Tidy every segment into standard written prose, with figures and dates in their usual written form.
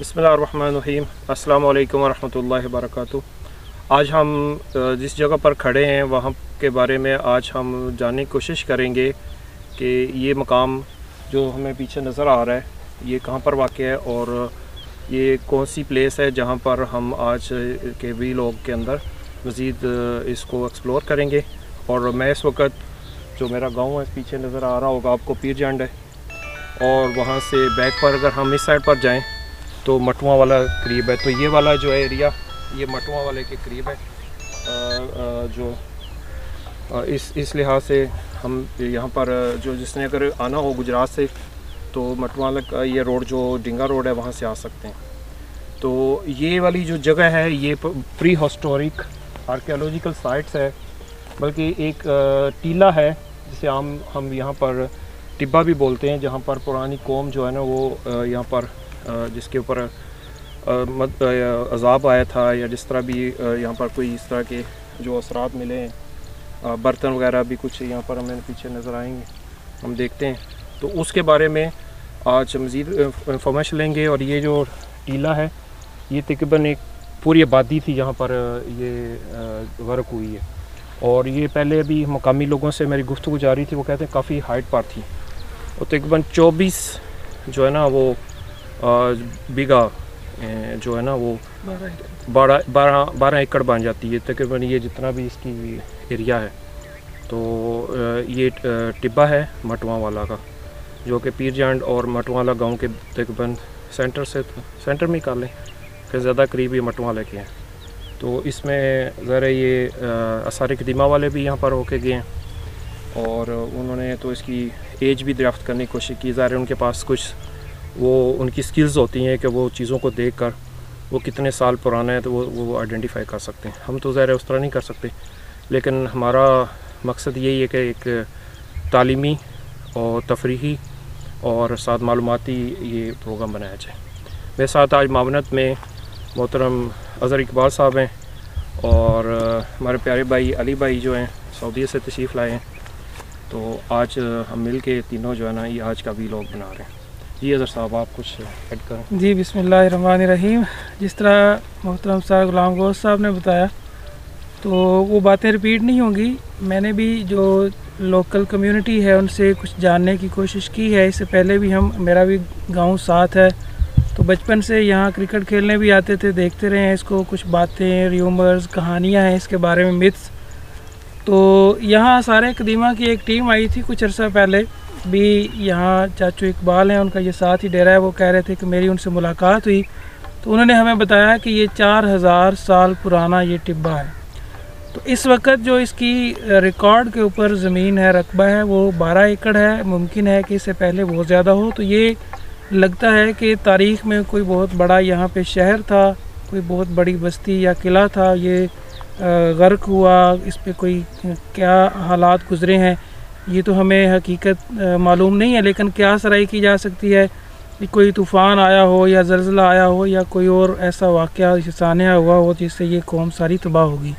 बिस्मिल्लाहिर्रहमानिर्रहीम। अस्सलामु अलैकुम वरहमतुल्लाहि वबरकातुहू। आज हम जिस जगह पर खड़े हैं वहाँ के बारे में आज हम जानने की कोशिश करेंगे कि ये मकाम जो हमें पीछे नज़र आ रहा है ये कहाँ पर वाक़ है और ये कौन सी प्लेस है जहाँ पर हम आज के वीलॉग के अंदर मज़ीद इसको एक्सप्लोर करेंगे। और मैं इस वक्त जो मेरा गांव है पीछे नज़र आ रहा होगा आपको पीरजंड है, और वहाँ से बैक पर अगर हम इस साइड पर जाएं तो मटुआ वाला करीब है। तो ये वाला जो है एरिया ये मटुआ वाले के करीब है। जो इस लिहाज से हम यहाँ पर जो जिसने अगर आना हो गुजरात से तो मटुआ का ये रोड जो डिंगा रोड है वहाँ से आ सकते हैं। तो ये वाली जो जगह है ये प्री हिस्टोरिक आर्कियोलॉजिकल साइट्स है, बल्कि एक टीला है जिसे हम यहाँ पर टिब्बा भी बोलते हैं, जहाँ पर पुरानी कौम जो है ना वो यहाँ पर जिसके ऊपर अज़ाब आया था या जिस तरह भी यहाँ पर कोई इस तरह के जो असरात मिले हैं, बर्तन वगैरह भी कुछ यहाँ पर हमें पीछे नज़र आएंगे, हम देखते हैं। तो उसके बारे में आज मज़ीद इंफॉर्मेशन लेंगे। और ये जो टीला है ये तकरीबन एक पूरी आबादी थी यहाँ पर ये वर्क हुई है। और ये पहले भी मकामी लोगों से मेरी गुफ्तगू जारी थी, वो कहते हैं काफ़ी हाइट पर थी और तकरीबन 24 जो है ना वो बीघा जो है ना वो 12 एकड़ बन जाती है तकरीबन, ये जितना भी इसकी एरिया है। तो ये टिब्बा है मटुआ वाला का, जो कि पीरजंड और मटुआ वाला गाँव के तकरीबन सेंटर में कर लें कि ज़्यादा करीब ये मटुआ वाले के हैं। तो इसमें ज़रा ये आसार क़दीमा वाले भी यहाँ पर होके गए हैं और उन्होंने तो इसकी एज भी दरियाफ्त करने की कोशिश की। ज़रा उनके पास कुछ वो उनकी स्किल्स होती हैं कि वो चीज़ों को देखकर वो कितने साल पुराना है तो वो आइडेंटिफाई कर सकते हैं। हम तो ज़रा उस तरह नहीं कर सकते, लेकिन हमारा मकसद यही है कि एक तालीमी और तफरीही और साथ मालूमाती ये प्रोग्राम बनाया जाए। मेरे साथ आज मावनत में मोहतरम अज़हर इकबाल साहब हैं और हमारे प्यारे भाई अली भाई जो हैं सऊदी से तशरीफ़ लाए हैं। तो आज हम मिल के तीनों जो है ना ये आज का वीलॉग बना रहे हैं। जी अज़हर साहब आप कुछ ऐड करें। जी बिस्मिल्लाहिर्रहमानिर्रहीम। जिस तरह मोहतरम सर गुलाम गोश्त साहब ने बताया तो वो बातें रिपीट नहीं होंगी। मैंने भी जो लोकल कम्युनिटी है उनसे कुछ जानने की कोशिश की है। इससे पहले भी मेरा भी गांव साथ है, तो बचपन से यहाँ क्रिकेट खेलने भी आते थे, देखते रहे हैं इसको। कुछ बातें र्यूमर्स कहानियाँ हैं इसके बारे में, मिथ्स। तो यहाँ आसार क़दीमा की एक टीम आई थी कुछ अर्सा पहले भी। यहाँ चाचू इकबाल हैं, उनका ये साथ ही डेरा है। वो कह रहे थे कि मेरी उनसे मुलाकात हुई तो उन्होंने हमें बताया कि ये 4000 साल पुराना ये टिब्बा है। तो इस वक्त जो इसकी रिकॉर्ड के ऊपर ज़मीन है, रकबा है, वो 12 एकड़ है। मुमकिन है कि इससे पहले बहुत ज़्यादा हो। तो ये लगता है कि तारीख़ में कोई बहुत बड़ा यहाँ पे शहर था, कोई बहुत बड़ी बस्ती या किला था, ये गर्क हुआ। इस पे कोई क्या हालात गुज़रे हैं ये तो हमें हकीकत मालूम नहीं है, लेकिन क्या सराई की जा सकती है कि कोई तूफ़ान आया हो या ज़लज़ला आया हो या कोई और ऐसा वाक़या सानिया हुआ हो जिससे ये कौम सारी तबाह होगी।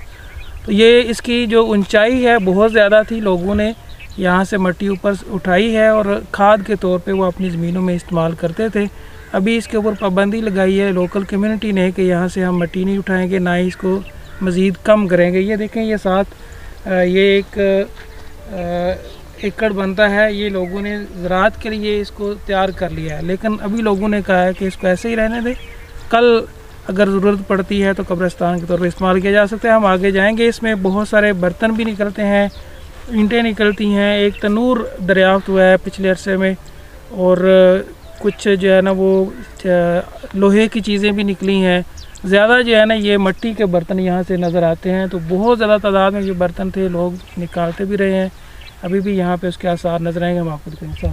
तो ये इसकी जो ऊंचाई है बहुत ज़्यादा थी। लोगों ने यहाँ से मिट्टी ऊपर उठाई है और खाद के तौर पे वो अपनी ज़मीनों में इस्तेमाल करते थे। अभी इसके ऊपर पाबंदी लगाई है लोकल कम्युनिटी ने कि यहाँ से हम मिट्टी नहीं उठाएंगे, ना ही इसको मज़ीद कम करेंगे। ये देखें ये साथ ये एक एकड़ बनता है, ये लोगों ने ज़राअत के लिए इसको तैयार कर लिया है। लेकिन अभी लोगों ने कहा है कि इसको ऐसे ही रहने दें, कल अगर ज़रूरत पड़ती है तो कब्रिस्तान के तौर पर इस्तेमाल किया जा सकता है। हम आगे जाएंगे। इसमें बहुत सारे बर्तन भी निकलते हैं, ईंटें निकलती हैं, एक तनूर दरियाफ्त हुआ है पिछले अरसे में, और कुछ जो है ना वो लोहे की चीज़ें भी निकली हैं। ज़्यादा जो है ना ये मिट्टी के बर्तन यहाँ से नज़र आते हैं। तो बहुत ज़्यादा तादाद में ये बर्तन थे, लोग निकालते भी रहे हैं। अभी भी यहाँ पे उसके आसार नजर आएंगे हम आपको दिखाएंगे।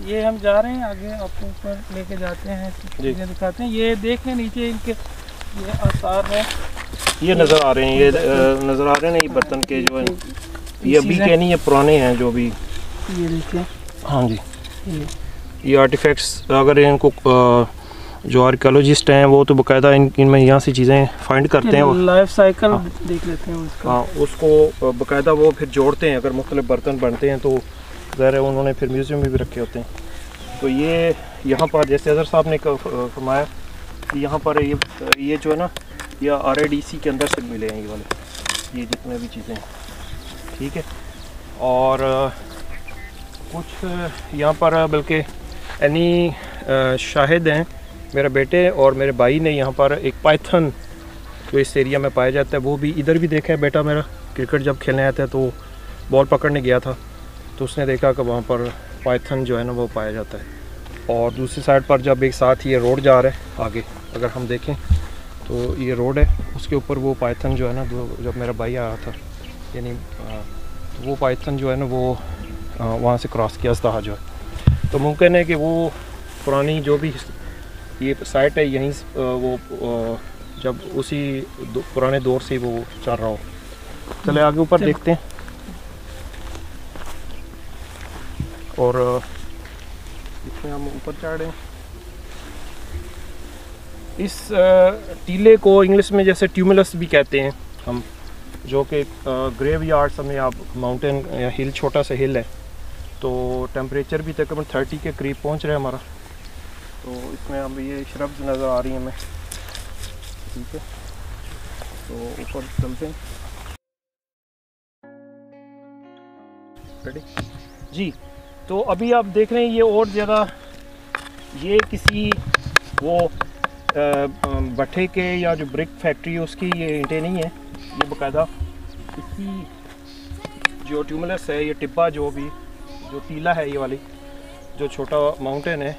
ये हम जा रहे हैं आगे, आपको ऊपर लेके जाते हैं, चीज़ें दिखाते हैं। ये देखें नीचे इनके ये आसार है, ये नज़र आ रहे हैं, ये नज़र आ रहे हैं ये बर्तन के जो है ये अभी के नहीं, ये पुराने हैं जो भी। ये देखिए, हाँ जी, ये आर्टिफैक्ट्स अगर इनको जो आर्कियोलॉजिस्ट हैं वो तो बाकायदा इनमें यहाँ से चीज़ें फाइंड करते हैं, लाइफ साइकिल देख लेते हैं उसका। हाँ, उसको बाकायदा वो फिर जोड़ते हैं। अगर मुख्तलिफ बर्तन बनते हैं तो ज़ाहिर है उन्होंने फिर म्यूज़ियम में भी रखे होते हैं। तो ये यहाँ पर जैसे अज़हर साहब ने फरमाया कि यहाँ पर ये जो है ना, ये RIDC के अंदर से मिले हैं ये वाले, ये जितने भी चीज़ें हैं, ठीक है। और कुछ यहाँ पर बल्कि शाहिद हैं मेरे बेटे और मेरे भाई ने यहाँ पर एक पाइथन जो इस एरिया में पाया जाता है वो भी इधर भी देखा है। बेटा मेरा क्रिकेट जब खेलने आया था तो बॉल पकड़ने गया था तो उसने देखा कि वहाँ पर पाइथन जो है ना वो पाया जाता है। और दूसरी साइड पर जब एक साथ ये रोड जा रहा है आगे, अगर हम देखें तो ये रोड है, उसके ऊपर वो पाइथन जो है ना, जब मेरा भाई आया था यानी वो पाइथन जो है ना वो वहाँ से क्रॉस किया अज़दहा जो है। तो मुमकिन है कि वो पुरानी जो भी ये साइट है यहीं वो जब उसी पुराने दौर से वो चल रहा हो। चले आगे ऊपर देखते हैं। और इसमें हम ऊपर चढ़े हैं। इस टीले को इंग्लिश में जैसे ट्यूमुलस भी कहते हैं हम, जो कि ग्रेव यार्ड में आप माउंटेन या हिल, छोटा सा हिल है, तो टेम्परेचर भी तकरीबन 30 के करीब पहुंच रहा है हमारा। तो इसमें हम ये श्रब्स नज़र आ रही हैं हमें, ठीक है। तो ऊपर चलते हैं। रेडी जी। तो अभी आप देख रहे हैं ये और ज़्यादा, ये किसी वो भट्ठे के या जो ब्रिक फैक्ट्री है उसकी ये ईंटें नहीं है, ये बाकायदा किसी जो ट्यूमुलस है, ये टिब्बा जो भी जो टीला है, ये वाली जो छोटा माउंटेन है,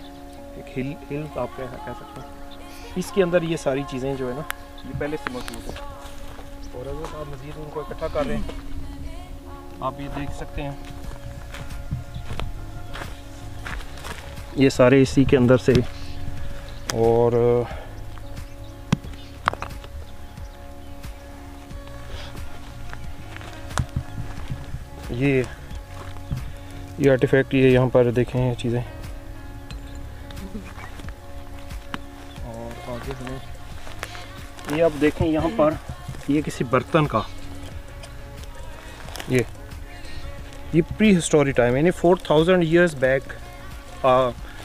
एक हिल आप कह सकते हैं, इसके अंदर ये सारी चीज़ें जो है ना ये पहले से मौजूद है। और अगर आप मज़ीद उनको इकट्ठा कर रहे हैं, आप ये देख सकते हैं ये सारे इसी के अंदर से। और ये आर्टिफैक्ट ये यहाँ पर देखें ये चीज़ें। और आगे हमें ये आप देखें यहाँ पर ये किसी बर्तन का, ये प्री हिस्टोरिक टाइम यानी 4000 ईयर्स बैक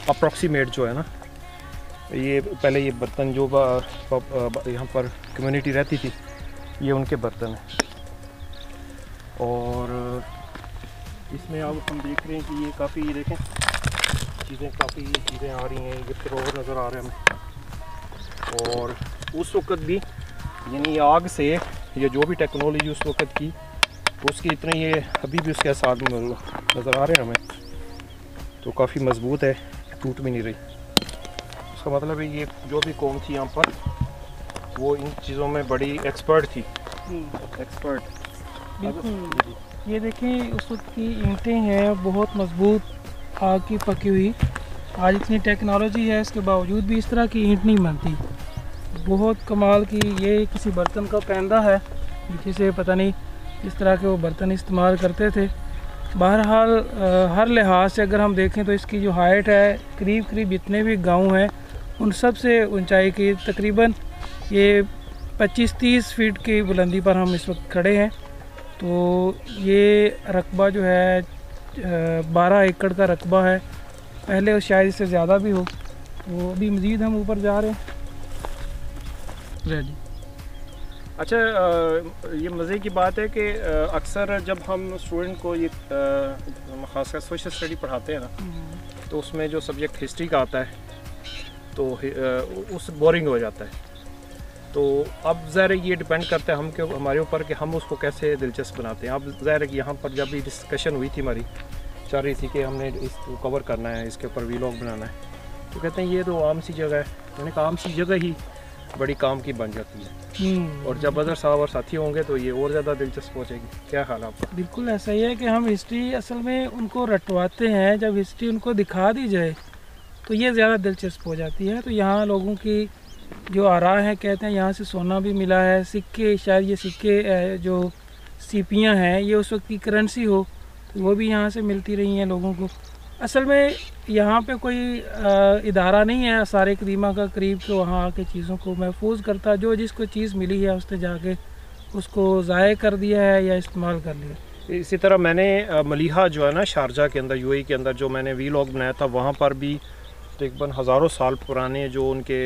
अप्रॉक्सीमेट जो है ना, ये पहले ये बर्तन जो यहाँ पर कम्युनिटी रहती थी ये उनके बर्तन हैं। और इसमें अब हम देख रहे हैं कि ये काफ़ी, देखें काफ़ी चीज़ें आ रही हैं, ये फिरोर नज़र आ रहे हैं हमें। और उस वक़्त भी यानी आग से ये जो भी टेक्नोलॉजी उस वक़्त की उसकी इतने ये अभी भी उसके साथ नज़र आ रहे हैं हमें। तो काफ़ी मजबूत है, टूट भी नहीं रही। उसका मतलब है ये जो भी कौम थी यहाँ पर वो इन चीज़ों में बड़ी एक्सपर्ट थी, एक्सपर्ट। बिल्कुल। ये देखें उस वक्त की ईंटें हैं बहुत मजबूत, आग की पकी हुई। आज इतनी टेक्नोलॉजी है इसके बावजूद भी इस तरह की ईंट नहीं बनती। बहुत कमाल की। ये किसी बर्तन का पैंदा है, नीचे से पता नहीं इस तरह के वो बर्तन इस्तेमाल करते थे। बहरहाल हर लिहाज से अगर हम देखें तो इसकी जो हाइट है करीब जितने भी गांव हैं उन सब से ऊंचाई की तकरीबन ये 25-30 फीट की बुलंदी पर हम इस वक्त खड़े हैं। तो ये रकबा जो है 12 एकड़ का रकबा है, पहले शायद इससे ज़्यादा भी हो। तो अभी मज़ीद हम ऊपर जा रहे हैं। रेडी। अच्छा, ये मज़े की बात है कि अक्सर जब हम स्टूडेंट को ये ख़ासकर सोशल स्टडी पढ़ाते हैं ना, तो उसमें जो सब्जेक्ट हिस्ट्री का आता है तो उस बोरिंग हो जाता है। तो अब ज़ाहिर ये डिपेंड करता है हमारे ऊपर कि हम उसको कैसे दिलचस्प बनाते हैं। अब ज़ाहिर है कि यहाँ पर जब भी डिस्कशन हुई थी हमारी, चल रही थी कि हमने इसको कवर करना है, इसके ऊपर वीलॉग बनाना है, तो कहते हैं ये तो आम सी जगह है। मैंने कहा आम सी जगह ही बड़ी काम की बन जाती है। और जब अदर साहब और साथी होंगे तो ये और ज़्यादा दिलचस्प हो जाएगी। क्या ख्याल है आपका? बिल्कुल ऐसा ही है कि हम हिस्ट्री असल में उनको रटवाते हैं, जब हिस्ट्री उनको दिखा दी जाए तो ये ज़्यादा दिलचस्प हो जाती है। तो यहाँ लोगों की जो आरा है, कहते हैं यहाँ से सोना भी मिला है, सिक्के, शायद ये सिक्के जो सीपियाँ हैं ये उस वक्त की करेंसी हो, तो वो भी यहाँ से मिलती रही हैं लोगों को। असल में यहाँ पे कोई इदारा नहीं है आसार कदीमा का करीब के वहाँ आके चीज़ों को महफूज करता। जो जिसको चीज़ मिली है उसने जाके उसको ज़ाय कर दिया है या इस्तेमाल कर लिया। इसी तरह मैंने मलिहा जो है ना शारजा के अंदर, यूएई के अंदर, जो मैंने वीलॉग बनाया था, वहाँ पर भी तकरीबन हज़ारों साल पुराने जो उनके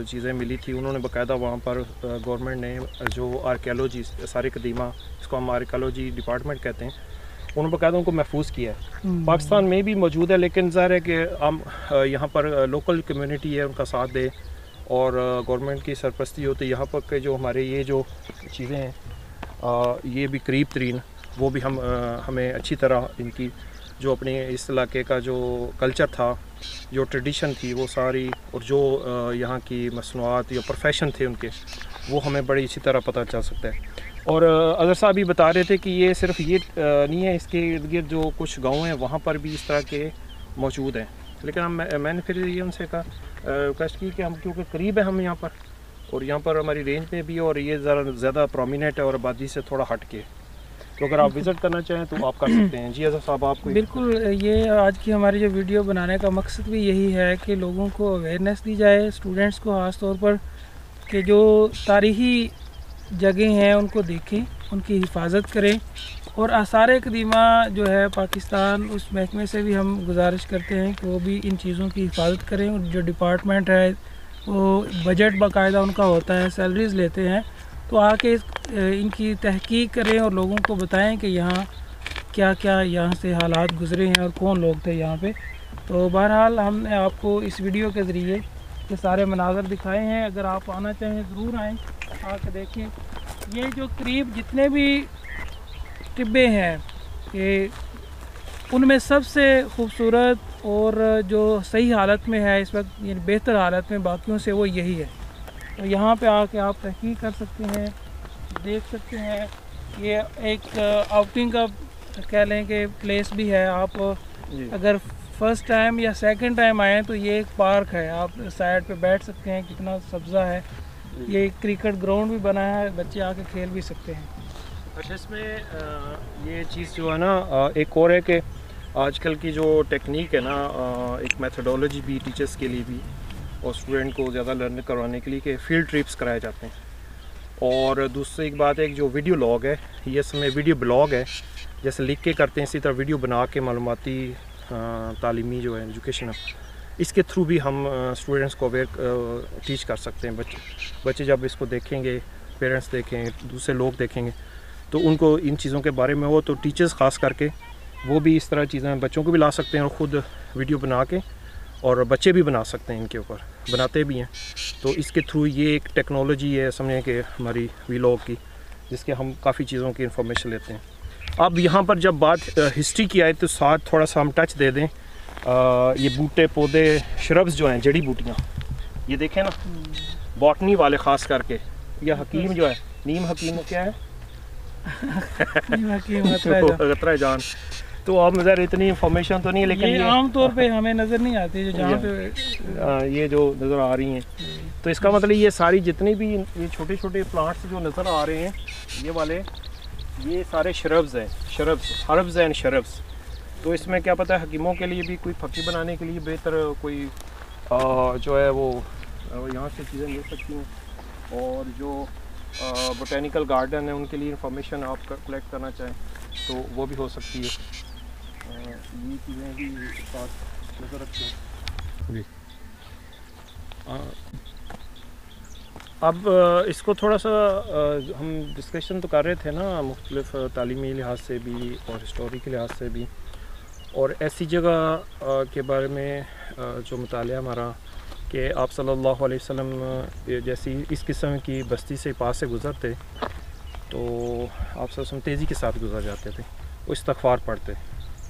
चीज़ें मिली थी, उन्होंने बाकायदा वहाँ पर गवर्नमेंट ने जो आर्कियोलॉजी सारी कदीमा, इसको हम आर्कियोलॉजी डिपार्टमेंट कहते हैं, उन्होंने बाकायदा उनको महफूज किया है। पाकिस्तान में भी मौजूद है, लेकिन ज़ाहिर है कि हम यहाँ पर लोकल कम्युनिटी है उनका साथ दे और गवर्नमेंट की सरपरस्ती होती है। यहाँ पर के जो हमारे ये जो चीज़ें हैं ये भी करीब तरीन, वो भी हमें अच्छी तरह इनकी जो अपने इस इलाके का जो कल्चर था, जो ट्रेडिशन थी वो सारी, और जो यहाँ की मसनूआत या प्रोफेशन थे उनके, वो हमें बड़ी अच्छी तरह पता चल सकता है। और अज़हर साहब भी बता रहे थे कि ये सिर्फ ये नहीं है, इसके इर्द गिर्द जो कुछ गांव हैं वहाँ पर भी इस तरह के मौजूद हैं। लेकिन मैंने फिर ये उनसे कहा, रिक्वेस्ट की कि हम क्योंकि करीब है हम यहाँ पर, और यहाँ पर हमारी रेंज में भी, और ये ज़रा ज़्यादा प्रोमिनेंट है और आबादी से थोड़ा हट के, तो अगर आप विज़िट करना चाहें तो आप कर सकते हैं। जी अज़हर साहब, आपको बिल्कुल, ये आज की हमारी जो वीडियो बनाने का मकसद भी यही है कि लोगों को अवेयरनेस दी जाए, स्टूडेंट्स को ख़ास तौर पर, कि जो तारीख़ी जगह हैं उनको देखें, उनकी हिफाजत करें। और आसार कदीमा जो है पाकिस्तान, उस महकमे से भी हम गुजारिश करते हैं कि वो भी इन चीज़ों की हिफाजत करें। और जो डिपार्टमेंट है वो बजट बाकायदा उनका होता है, सैलरीज़ लेते हैं, तो आके इनकी तहकीक करें और लोगों को बताएं कि यहाँ क्या क्या यहाँ से हालात गुज़रे हैं और कौन लोग थे यहाँ पे। तो बहरहाल हमने आपको इस वीडियो के ज़रिए ये सारे मनाज़र दिखाए हैं। अगर आप आना चाहें ज़रूर आएँ, आके देखें। ये जो करीब जितने भी टिब्बे हैं कि उनमें सबसे खूबसूरत और जो सही हालत में है इस वक्त, ये बेहतर हालत में बाकियों से, वो यही है। तो यहाँ पे आके आप तहकीक कर सकते हैं, देख सकते हैं। ये एक आउटिंग का कह लें कि प्लेस भी है। आप अगर फर्स्ट टाइम या सेकंड टाइम आए तो ये एक पार्क है, आप साइड पे बैठ सकते हैं, कितना सब्ज़ा है। ये क्रिकेट ग्राउंड भी बना है, बच्चे आके खेल भी सकते हैं। अच्छा, इसमें ये चीज़ जो है ना, एक और है कि आजकल की जो टेक्निक है ना, एक मेथडोलॉजी भी टीचर्स के लिए भी और स्टूडेंट को ज़्यादा लर्न करवाने के लिए कि फ़ील्ड ट्रिप्स कराए जाते हैं। और दूसरी एक बात है कि जो वीडियो लॉग है, ये इसमें वीडियो ब्लॉग है, जैसे लिख के करते हैं इसी तरह वीडियो बना के मालूमाती तालीमी जो है एजुकेशन, इसके थ्रू भी हम स्टूडेंट्स को अवेयर टीच कर सकते हैं। बच्चे जब इसको देखेंगे, पेरेंट्स देखें, दूसरे लोग देखेंगे, तो उनको इन चीज़ों के बारे में हो, तो टीचर्स ख़ास करके वो भी इस तरह चीज़ें बच्चों को भी ला सकते हैं और ख़ुद वीडियो बना के, और बच्चे भी बना सकते हैं, इनके ऊपर बनाते भी हैं। तो इसके थ्रू ये एक टेक्नोलॉजी है समझें कि हमारी वीलॉग की, जिसके हम काफ़ी चीज़ों की इंफॉर्मेशन लेते हैं। अब यहाँ पर जब बात हिस्ट्री की आए तो साथ थोड़ा सा हम टच दे दें। ये बूटे पौधे श्रब्स जो हैं, जड़ी बूटियाँ, ये देखें ना, बॉटनी वाले ख़ास करके, यह हकीम जो है, नीम हकीम क्या है अतरा जान, तो अब नज़र इतनी इंफॉर्मेशन तो नहीं है, लेकिन ये आमतौर पे हमें नज़र नहीं आती, जो जहाँ पे ये जो नज़र आ रही हैं। तो इसका मतलब ये सारी जितनी भी ये छोटे छोटे प्लांट्स जो नज़र आ रहे हैं, ये वाले, ये सारे शरब्स हैं, हर्ब्स एंड शरब्स। तो इसमें क्या पता है हकीमों के लिए भी, कोई फकी बनाने के लिए बेहतर कोई जो है वो यहाँ से चीज़ें ले सकती हैं। और जो बोटेनिकल गार्डन है उनके लिए इंफॉर्मेशन आप कलेक्ट करना चाहें तो वो भी हो सकती है। ये चीज़ें भी साथ नज़र रखते हैं जी। अब इसको थोड़ा सा हम डिस्कशन तो कर रहे थे ना, मुख्तलिफ तालीमी लिहाज से भी और हिस्टोरिकल लिहाज से भी, और ऐसी जगह के बारे में जो मुतालिया हमारा कि आप सल्लल्लाहु अलैहि वसल्लम जैसी इस किस्म की बस्ती से पास से गुज़रते तो आप सब तेज़ी के साथ गुजर जाते थे, वो इस्तग़फ़ार पढ़ते,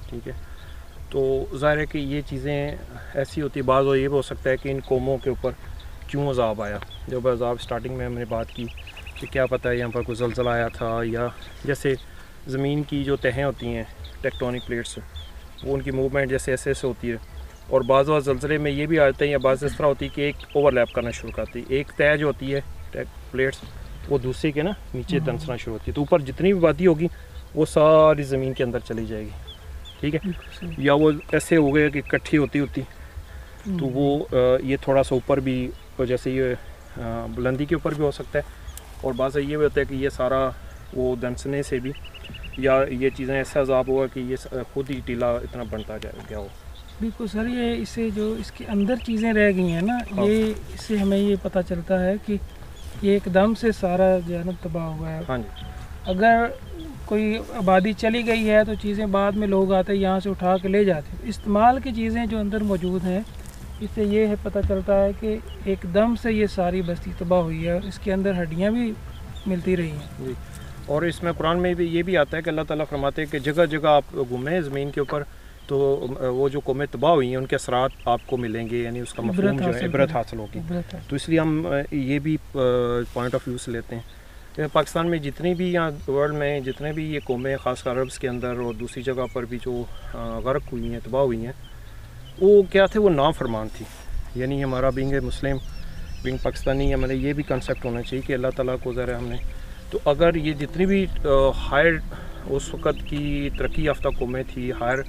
ठीक है। तो ज़ाहिर है कि ये चीज़ें ऐसी होती, बाज़ ये भी हो सकता है कि इन कौमों के ऊपर क्यों अज़ाब आया। जब अज़ाब स्टार्टिंग में हमने बात की कि क्या पता है यहाँ पर कोई ज़लज़ला आया था, या जैसे ज़मीन की जो तहें होती हैं, टेक्टोनिक प्लेट्स, वो उनकी मूवमेंट जैसे ऐसे ऐसे होती है, और बाज़ ज़लज़ले में ये भी आते हैं, या बाज़ इस तरह होती है कि एक ओवरलैप करना शुरू करती है, एक तय जो होती है प्लेट्स, वो दूसरे के ना नीचे दंसना शुरू होती है, तो ऊपर जितनी भी वादी होगी वो सारी ज़मीन के अंदर चली जाएगी, ठीक है। या वो ऐसे हो गए कि इकट्ठी होती तो वो ये थोड़ा सा ऊपर भी, जैसे ये बुलंदी के ऊपर भी हो सकता है, और बाज़ ये भी होता है कि ये सारा वो दंसने से भी या ये चीज़ें ऐसा अजाब हुआ कि ये खुद ही टीला इतना बनता गया हो? बिल्कुल सर, ये इससे जो इसके अंदर चीज़ें रह गई हैं ना, हाँ। ये इससे हमें ये पता चलता है कि ये एकदम से सारा जो है ना तबाह हुआ है। हाँ जी। अगर कोई आबादी चली गई है तो चीज़ें बाद में लोग आते हैं यहाँ से उठा के ले जाते हैं। इस्तेमाल की चीज़ें जो अंदर मौजूद हैं, इससे ये है पता चलता है कि एकदम से ये सारी बस्ती तबाह हुई है और इसके अंदर हड्डियाँ भी मिलती रही हैं जी। और इसमें कुरान में भी ये भी आता है कि अल्लाह ताला फरमाते हैं कि जगह जगह आप घूमें ज़मीन के ऊपर, तो वो जो कौमें तबाह हुई हैं उनके असरात आपको मिलेंगे, यानी उसका मफहूम जो है इबरत हासिल होगी। तो इसलिए हम ये भी पॉइंट ऑफ व्यू से लेते हैं कि पाकिस्तान में जितनी भी, यहाँ वर्ल्ड में जितने भी ये कौमें ख़ासकर अरब्स के अंदर और दूसरी जगह पर भी जो गर्क हुई हैं, तबाह हुई हैं, वो क्या थे, वो नाफरमान थी। यानी हमारा बीइंग मुस्लिम, बीइंग पाकिस्तानी, हमारे ये भी कंसेप्ट होना चाहिए कि अल्लाह ताला को ज़रा हमने, तो अगर ये जितनी भी हायर उस वक़्त की तरक्की याफ्ता कौमें थी, हायर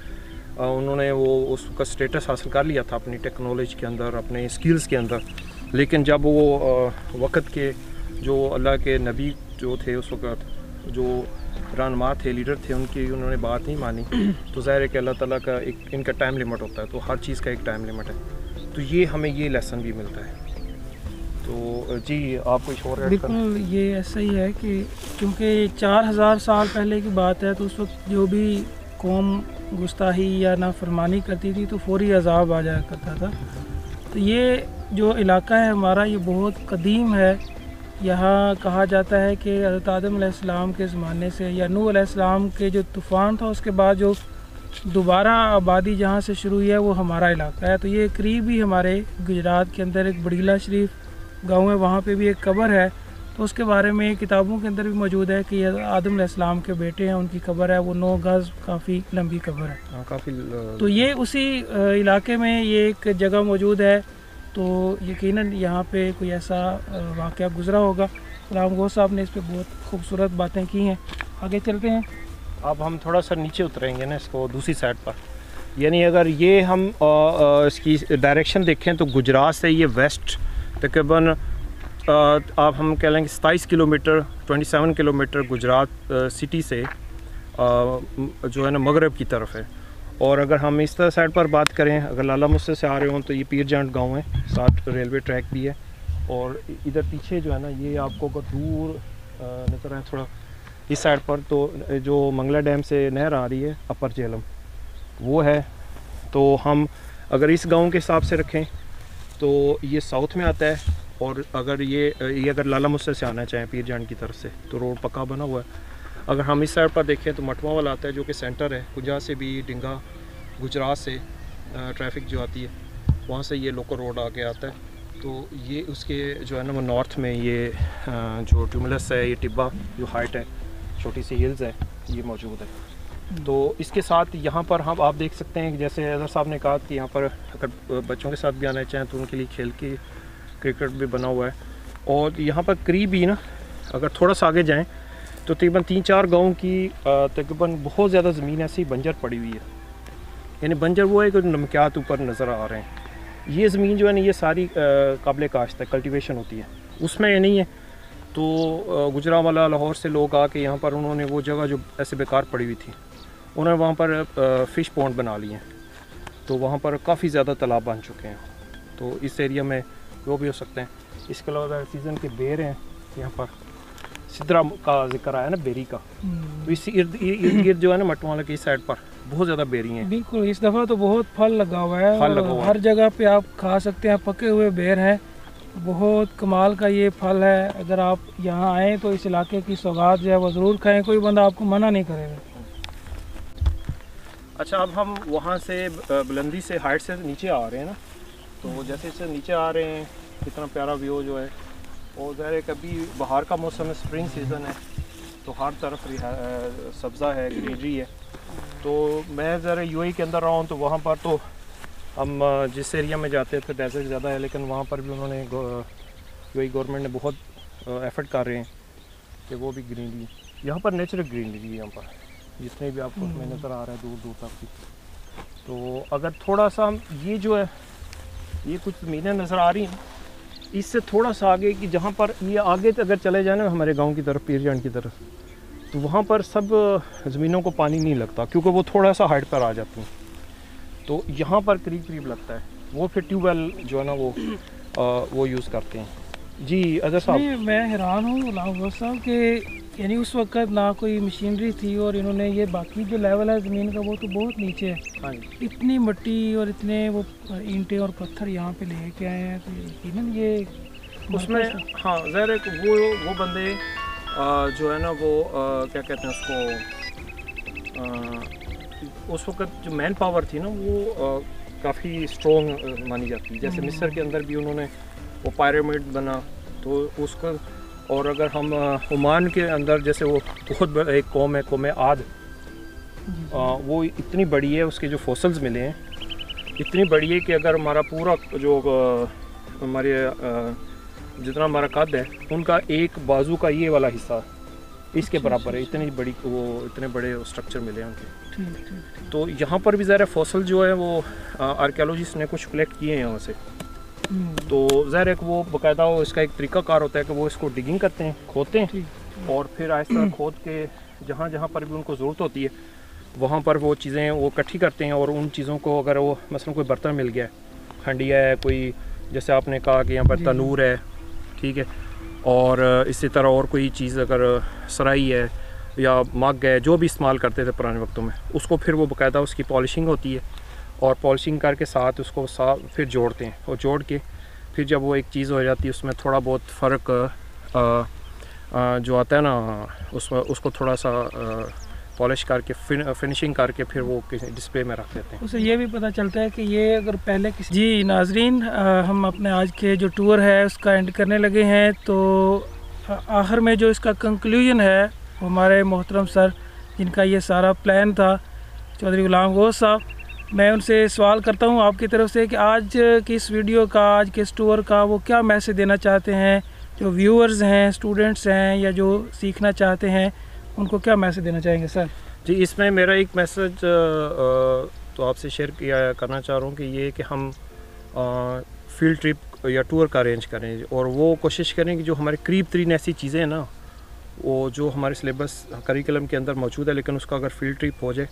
उन्होंने वो उस वक़्त स्टेटस हासिल कर लिया था अपनी टेक्नोलॉजी के अंदर, अपने स्किल्स के अंदर, लेकिन जब वो वक़्त के जो अल्लाह के नबी जो थे उस वक़्त, जो रहनुमा थे, लीडर थे, उनकी उन्होंने बात नहीं मानी, तो ज़ाहिर है कि अल्लाह ताला का एक इनका टाइम लिमिट होता है, तो हर चीज़ का एक टाइम लिमिट है। तो ये हमें ये लेसन भी मिलता है। तो जी आप कुछ और? बिल्कुल ये ऐसा ही है कि क्योंकि 4000 साल पहले की बात है, तो उस वक्त जो भी कौम गुस्ताही या नाफरमानी करती थी तो फौरी अजाब आ जाया करता था। तो ये जो इलाका है हमारा, ये बहुत कदीम है। यहाँ कहा जाता है कि हज़रत आदम अलैहिस्सलाम के ज़माने से या नूह अलैहिस्सलाम के जो तूफ़ान था उसके बाद जो दोबारा आबादी जहाँ से शुरू हुई है वो हमारा इलाका है। तो ये करीब ही हमारे गुजरात के अंदर एक बड़ीला शरीफ गांव है, वहाँ पे भी एक कब्र है। तो उसके बारे में किताबों के अंदर भी मौजूद है कि आदम अलैहिस्सलाम के बेटे हैं, उनकी कब्र है, वो 9 गज़ काफ़ी लंबी कब्र है। काफ़ी तो ये उसी इलाके में ये एक जगह मौजूद है। तो यकीनन यहाँ पे कोई ऐसा वाक़या गुज़रा होगा। गुलाम गौस साहब ने इस पर बहुत खूबसूरत बातें की हैं। आगे चलते हैं। अब हम थोड़ा सा नीचे उतरेंगे ना इसको दूसरी साइड पर, यानी अगर ये हम इसकी डायरेक्शन देखें तो गुजरात से ये वेस्ट तकरीबन आप हम कह लेंगे 27 किलोमीटर, 27 किलोमीटर गुजरात सिटी से जो है ना मगरब की तरफ है। और अगर हम इस तरह साइड पर बात करें, अगर लाला मुस्से से आ रहे हों तो ये पीर जांट गाँव है, साथ रेलवे ट्रैक भी है। और इधर पीछे जो है ना, ये आपको अगर दूर नज़र आए थोड़ा इस साइड पर, तो जो मंगला डैम से नहर आ रही है अपर झेलम, वो है। तो हम अगर इस गांव के हिसाब से रखें तो ये साउथ में आता है। और अगर ये अगर लाला मुस्से से आना चाहें पीर जान की तरफ से, तो रोड पक्का बना हुआ है। अगर हम इस साइड पर देखें तो मटवा वाला आता है, जो कि सेंटर है। कुंजा से भी, डिंगा, गुजरात से ट्रैफिक जो आती है, वहाँ से ये लोकल रोड आगे आता है। तो ये उसके जो है ना वो नॉर्थ में ये जो ट्यूमुलस है, ये टिब्बा जो हाइट है, छोटी सी हिल्स है, ये मौजूद है। तो इसके साथ यहाँ पर हम आप देख सकते हैं कि जैसे अजहर साहब ने कहा कि यहाँ पर अगर बच्चों के साथ भी आना चाहें तो उनके लिए खेल की क्रिकेट भी बना हुआ है। और यहाँ पर करीब ही ना, अगर थोड़ा सा आगे जाएं तो तकरीबन 3-4 गाँव की तकरीबन बहुत ज़्यादा ज़मीन ऐसी बंजर पड़ी हुई है। यानी बंजर वो है कि नमकियात ऊपर नज़र आ रहे हैं। ये ज़मीन जो है ना, ये सारी काबिल काश्त है, कल्टीवेशन होती है, उसमें ये नहीं है। तो गुजरांवाला लाहौर से लोग आके यहाँ पर उन्होंने वो जगह जो ऐसे बेकार पड़ी हुई थी, उन्होंने वहाँ पर फ़िश पॉन्ड बना लिए हैं। तो वहाँ पर काफ़ी ज़्यादा तालाब बन चुके हैं। तो इस एरिया में वो भी हो सकते हैं। इसके अलावा सीज़न के बेर हैं यहाँ पर, सिद्रा का जिक्र आया ना, बेरी का। तो इस इर्द गिर्द जो है ना मटवाला की साइड पर बहुत ज़्यादा बेरी हैं। बिल्कुल, इस दफ़ा तो बहुत फल लगा हुआ है। फल लगा हुआ है, हर जगह पे आप खा सकते हैं, पके हुए बेर हैं। बहुत कमाल का ये फल है। अगर आप यहाँ आएँ तो इस इलाके की सौगात जो है वो ज़रूर खाएँ, कोई बंदा आपको मना नहीं करेगा। अच्छा, अब हम वहाँ से बुलंदी से, हाइट से नीचे आ रहे हैं ना, तो जैसे से नीचे आ रहे हैं, कितना प्यारा व्यू जो है। और ज़ाहिर है कभी बाहर का मौसम है, स्प्रिंग सीज़न है, तो हर तरफ सब्ज़ा है, ग्रीनरी है। तो मैं ज़रा यूएई के अंदर रहा हूँ, तो वहाँ पर तो हम जिस एरिया में जाते थे डेजर्ट ज़्यादा है, लेकिन वहाँ पर भी उन्होंने यूएई गवर्नमेंट ने बहुत एफर्ट कर रहे हैं कि वो भी ग्रीनरी, यहाँ पर नेचुरल ग्रीनरी है यहाँ पर, जितने भी आपको उसमें नज़र आ रहा है दूर दूर तक की। तो अगर थोड़ा सा ये जो है, ये कुछ ज़मीनें नज़र आ रही हैं, इससे थोड़ा सा आगे कि जहाँ पर ये आगे अगर चले जाए ना हमारे गांव की तरफ, पीरजान की तरफ, तो वहाँ पर सब ज़मीनों को पानी नहीं लगता क्योंकि वो थोड़ा सा हाइट पर आ जाती हैं। तो यहाँ पर करीब करीब लगता है, वो फिर ट्यूबवेल जो है ना वो यूज़ करते हैं। जी अजहर साहब, मैं हैरान हूँ गुलाम साहब कि यानी उस वक्त ना कोई मशीनरी थी और इन्होंने ये बाकी जो लेवल है ज़मीन का वो तो बहुत नीचे है। हाँ जी, इतनी मिट्टी और इतने वो ईंटें और पत्थर यहाँ पे लेके आए हैं, तो यकीनन ये उसमें हाँ ज़ाहिर है कि वो बंदे जो है ना वो क्या कहते हैं उसको, उस वक्त जो मैन पावर थी ना वो काफ़ी स्ट्रॉन्ग मानी जाती है। जैसे मिस्र के अंदर भी उन्होंने वो पिरामिड बना, तो उसका, और अगर हम ओमान के अंदर जैसे वो बहुत बड़ा एक कौम है, कौम आद, वो इतनी बड़ी है, उसके जो फॉसिल्स मिले हैं इतनी बड़ी है कि अगर हमारा पूरा जो हमारे जितना हमारा कद है उनका एक बाजू का ये वाला हिस्सा इसके बराबर है, इतनी बड़ी वो इतने बड़े स्ट्रक्चर मिले हैं उनके। तो यहाँ पर भी ज़रा फॉसिल जो है वो आर्कियोलॉजिस्ट ने कुछ कलेक्ट किए हैं यहाँ से। तो ज़ाहिर है कि वो बाकायदा इसका एक तरीक़ाकार होता है कि वो इसको डिगिंग करते हैं, खोदते हैं और फिर आहिस्ता खोद के जहाँ जहाँ पर भी उनको ज़रूरत होती है वहाँ पर वो चीज़ें वो इकट्ठी करते हैं। और उन चीज़ों को अगर वो मसलन कोई बर्तन मिल गया है, हंडिया है कोई, जैसे आपने कहा कि यहाँ पर तनूर है, ठीक है, और इसी तरह और कोई चीज़ अगर सराई है या मग है, जो भी इस्तेमाल करते थे पुराने वक्तों में, उसको फिर वो बाकायदा उसकी पॉलिशिंग होती है और पॉलिशिंग करके साथ उसको फिर जोड़ते हैं, और जोड़ के फिर जब वो एक चीज़ हो जाती है उसमें थोड़ा बहुत फ़र्क जो आता है ना उसको थोड़ा सा पॉलिश करके फिनिशिंग करके फिर वो किसी डिस्प्ले में रख देते हैं। उससे ये भी पता चलता है कि ये अगर पहले किसी जी नाजरीन, हम अपने आज के जो टूर है उसका एंड करने लगे हैं। तो आखिर में जो इसका कंक्लूजन है हमारे मोहतरम सर जिनका ये सारा प्लान था, चौधरी गुलाम गौस साहब, मैं उनसे सवाल करता हूँ आपकी तरफ से कि आज की इस वीडियो का, आज के इस टूर का वो क्या मैसेज देना चाहते हैं, जो व्यूअर्स हैं, स्टूडेंट्स हैं या जो सीखना चाहते हैं, उनको क्या मैसेज देना चाहेंगे सर? जी, इसमें मेरा एक मैसेज तो आपसे शेयर करना चाह रहा हूँ कि ये कि हम फील्ड ट्रिप या टूर का अरेंज करें और वो कोशिश करें कि जो हमारे करीब तरीन ऐसी चीज़ें हैं ना, वो जो हमारे सिलेबस करिकुलम के अंदर मौजूद है, लेकिन उसका अगर फील्ड ट्रिप हो जाए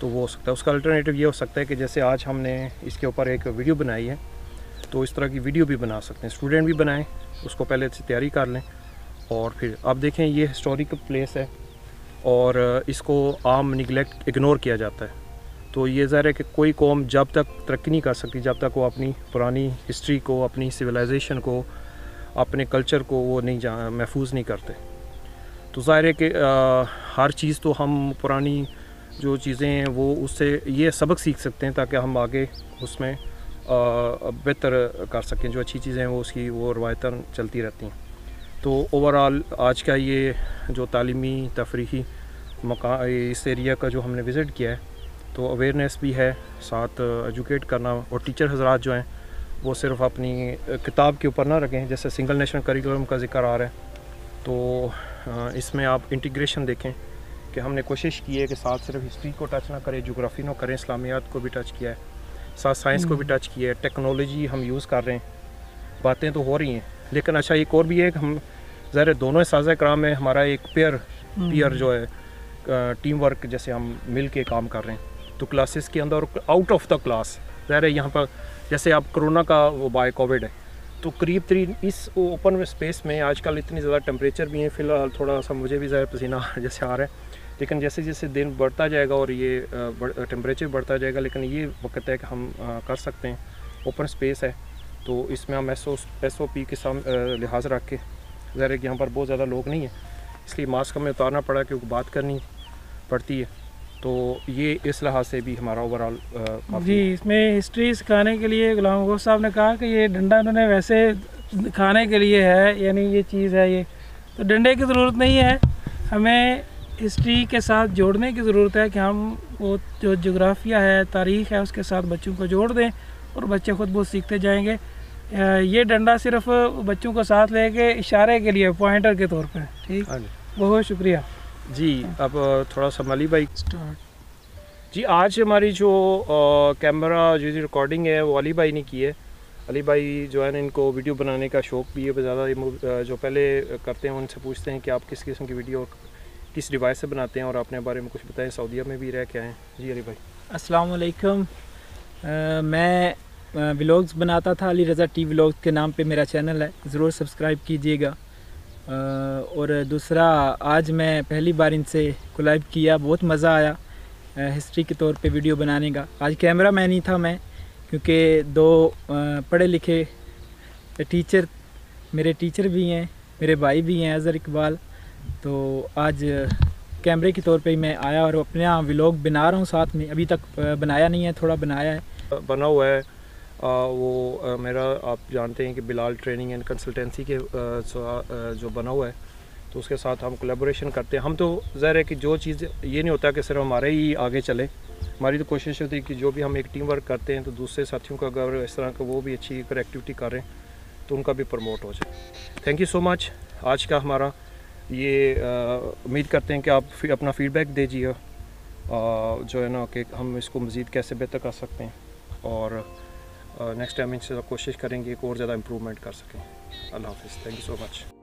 तो वो हो सकता है। उसका अल्टरनेटिव ये हो सकता है कि जैसे आज हमने इसके ऊपर एक वीडियो बनाई है, तो इस तरह की वीडियो भी बना सकते हैं, स्टूडेंट भी बनाएं, उसको पहले से तैयारी कर लें और फिर आप देखें ये हिस्टोरिकल प्लेस है और इसको आम निगलेक्ट इग्नोर किया जाता है। तो ये ज़ाहिर है कि कोई कौम जब तक तरक्की नहीं कर सकती जब तक वो अपनी पुरानी हिस्ट्री को, अपनी सिविलाइजेशन को, अपने कल्चर को वो नहीं महफूज नहीं करते। तो ज़ाहिर है कि हर चीज़ तो हम पुरानी जो चीज़ें हैं वो उससे ये सबक सीख सकते हैं ताकि हम आगे उसमें बेहतर कर सकें। जो अच्छी चीज़ें हैं वो उसकी वो रवायतें चलती रहती हैं। तो ओवरऑल आज का ये जो तालीमी तफरीही इस एरिया का जो हमने विज़िट किया है, तो अवेयरनेस भी है, साथ एजुकेट करना, और टीचर हजरात जो हैं वो सिर्फ अपनी किताब के ऊपर ना रखें। जैसे सिंगल नेशनल करिकुलम का जिक्र आ रहा है, तो इसमें आप इंटीग्रेशन देखें कि हमने कोशिश की है कि साथ सिर्फ हिस्ट्री को टच ना करें, जोग्राफ़ी ना करें, इस्लामियात को भी टच किया है, साथ साइंस को भी टच किया है, टेक्नोलॉजी हम यूज़ कर रहे हैं, बातें तो हो रही हैं। लेकिन अच्छा एक और भी है कि हम ज़ाहिर दोनों साज़ा कराम में हमारा एक पेयर जो है टीम वर्क, जैसे हम मिल के काम कर रहे हैं, तो क्लासेस के अंदर आउट ऑफ द क्लास ज़ाहिर है यहाँ पर जैसे अब कोरोना का वो बाय कोविड है, तो करीब तरीन इस ओपन स्पेस में आजकल इतनी ज़्यादा टेम्परेचर भी है, फ़िलहाल थोड़ा सा मुझे भी ज़ाहिर पसीना जैसे आ रहा है, लेकिन जैसे जैसे दिन बढ़ता जाएगा और ये टेम्परेचर बढ़ता जाएगा, लेकिन ये वक्त है कि हम कर सकते हैं, ओपन स्पेस है, तो इसमें हम SOP के लिहाज रख के, ज़ाहिर है कि यहाँ पर बहुत ज़्यादा लोग नहीं है, इसलिए मास्क हमें उतारना पड़ा क्योंकि बात करनी पड़ती है। तो ये इस लिहाज से भी हमारा ओवरऑल जी, इसमें हिस्ट्री सिखाने के लिए गुलाम गौस साहब ने कहा कि ये डंडा उन्होंने वैसे खाने के लिए है, यानी ये चीज़ है ये, तो डंडे की ज़रूरत नहीं है, हमें हिस्ट्री के साथ जोड़ने की ज़रूरत है कि हम वो जो जोग्राफिया है, तारीख़ है, उसके साथ बच्चों को जोड़ दें और बच्चे खुद बहुत सीखते जाएंगे। ये डंडा सिर्फ बच्चों को साथ लेके इशारे के लिए, पॉइंटर के तौर पे। ठीक, बहुत शुक्रिया जी। अब थोड़ा सा अली भाई स्टार्ट जी। आज हमारी जो कैमरा जो रिकॉर्डिंग है वो अली भाई ने की है। अली भाई जो है ना, इनको वीडियो बनाने का शौक़ भी है ज़्यादा, जो पहले करते हैं उनसे पूछते हैं कि आप किस किस्म की वीडियो किस रिवायत से बनाते हैं और अपने बारे में कुछ बताएं। सऊदीया में भी रह के आए हैं। जी अली भाई। अस्सलाम वालेकुम। मैं व्लॉग्स बनाता था, अली रज़ा टी व्लॉग्स के नाम पे मेरा चैनल है, ज़रूर सब्सक्राइब कीजिएगा। और दूसरा, आज मैं पहली बार इनसे कोलैब किया, बहुत मज़ा आया हिस्ट्री के तौर पे वीडियो बनाने का। आज कैमरा मैन ही था मैं, क्योंकि दो पढ़े लिखे टीचर, मेरे टीचर भी हैं, मेरे भाई भी हैं अज़हर इकबाल, तो आज कैमरे के तौर पे मैं आया और अपने यहाँ व्लॉग बना रहा हूँ साथ में। अभी तक बनाया नहीं है, थोड़ा बनाया है। बना हुआ है वो मेरा, आप जानते हैं कि बिलाल ट्रेनिंग एंड कंसल्टेंसी के जो बना हुआ है, तो उसके साथ हम कोलैबोरेशन करते हैं। हम तो ज़ाहिर है कि जो चीज़ ये नहीं होता कि सिर्फ हमारे ही आगे चले, हमारी तो कोशिश होती है कि जो भी हम एक टीम वर्क करते हैं तो दूसरे साथियों का अगर इस तरह का वो भी अच्छी अगर एक्टिविटी कर रहे हैं तो उनका भी प्रमोट हो जाए। Thank you so much. आज का हमारा ये उम्मीद करते हैं कि आप अपना फ़ीडबैक दीजिए जो है ना, कि हम इसको मज़ीद कैसे बेहतर कर सकते हैं, और नेक्स्ट टाइम इनसे कोशिश करेंगे कि और ज़्यादा इम्प्रूवमेंट कर सकें। अल्लाह हाफ़िज़। Thank you so much.